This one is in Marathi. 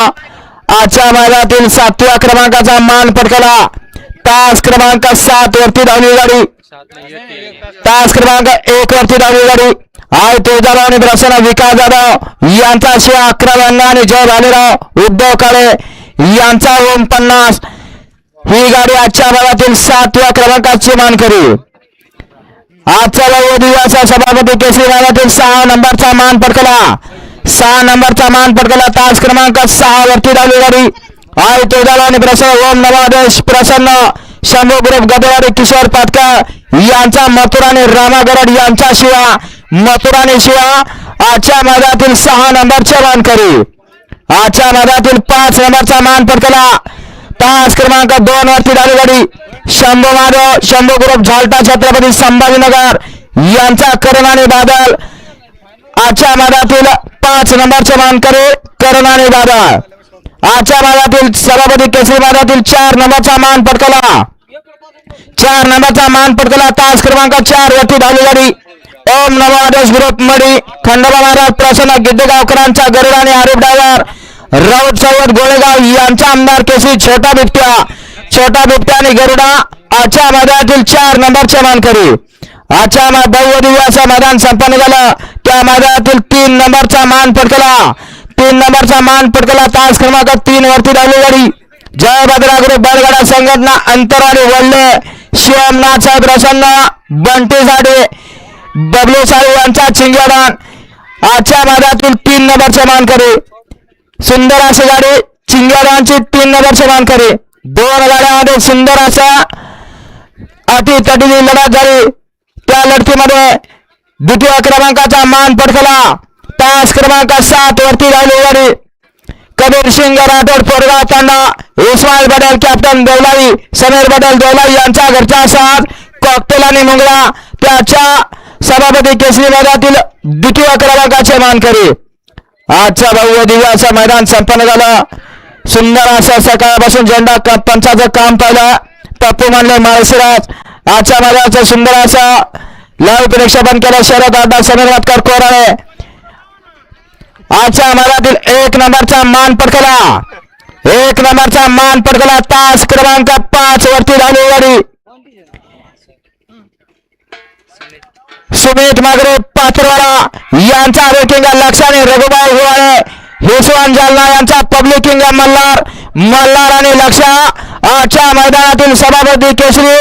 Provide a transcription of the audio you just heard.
आजच्या मैदानातील 7व्या क्रमांकाचा मान पटकला तास क्रमांक 7 वरती धावली गाडी तास क्रमांक 1 वरती धावली गाडी आय तुळजाराव आणि प्रसन्न विकास जाधव यांचा 11 आणि जय भालेराव उद्धव काळे यांचा ओम 50 ही गाडी आजच्या मैदानातील 7व्या क्रमांकाची मानकरी आजचा दिवसाचा सभापती केसरी मैदानातील 6 नंबरचा मान पटकला 6 नंबरचा मान पटकला तास क्रमांक 6 वरती धावली गाडी आय तुळजाराव आणि प्रसन्न ओम नवादेश प्रसन्न शंभू ग्रुप गदेवाडी किशोर पाटकर यांचा मथुर आणि रामा गरड यांच्या शिवा मथुर आणि शिवा आजच्या मैदानातील 6 नंबरचे मानकरी आजच्या मैदानातील 5 नंबरचा मान पटकला तास क्रमांक 2 वरती धावली गाडी शंभू माधव शंभू ग्रुप झालटा छत्रपती संभाजीनगर यांचा करण आणि बादल आजच्या मैदानातील 5 नंबरचे मानकरी करण आणि बादल आजच्या मैदानातील सभापती केसरी मैदानातील 4 नंबरचा मान पटकला 4 नंबरचा मान पटकला तास क्रमांक 4 वरती धावली गाडी ओम नवादेश ग्रुप मडी खंडोबा महाराज प्रसन्न गिड्डेगावकरांचा गरुड आणि आरिफ ड्रायव्हर राऊत सय्यद गोळेगाव यांचा आमदार केसरी छोटा बिबट्या आणि गरुडा आजच्या मैदानातील 4 नंबरचे मानकरी आजच्या भव्य दिव्याचं मैदान संपन्न झालं त्या मैदानातील 3 नंबरचा मान पटकला 3 नंबरचा मान पटकला तास क्रमांक 3 वरती धावली गाडी जय भद्रा ग्रुप बैलगाडा संघटना अंतराळी वल्ले शिवमनाथ साहेब प्रसन्न बंटी साडे बबलू साळी यांचा चिंग्यादान आजच्या मैदानातील 3 नंबरचे मानकरी सुंदर अशी गाडी चिंग्यादानची 3 नंबरचे मानकरी 2 गाड्यामध्ये सुंदर असा अटीतटीची लढत झाली त्या लढतीमध्ये द्वितीय क्रमांकाचा मान पटकला तास क्रमांक 7 वरती धावली गाडी कबीर सिंग राठोड पोरगाव तांडा इस्माईल पटेल कॅप्टन देवलाई समीर पटेल देवलाई यांचा घरचा साथ कॉकटेल आणि मुंगळा त्याच्या सभापती केसरी मैदानातील द्वितीय क्रमांकाचे मानकरी आजच्या भव्य दिव्याचं मैदान संपन्न झालं सुंदर असं सकाळपासून झेंडा पंचाचं काम पाहिलं पप्पू मानले माळशिराज आजच्या मैदानाचं सुंदर असं लाईव्ह प्रेक्षेपण केलं शरद अड्डा समीर मतकर कोराळे आजच्या मैदानातील 1 नंबरचा मान पटकला 1 नंबरचा मान पटकला तास क्रमांक 5 वरती धावली गाडी सुमित मागरे पात्रवाडा यांचा रेटिंग लक्षाने रघुभाऊ हिवाळे हिसवान जालना यांचा पब्लिक किंग मल्हार आणि लक्षा आजच्या मैदानातील सभापती केसरी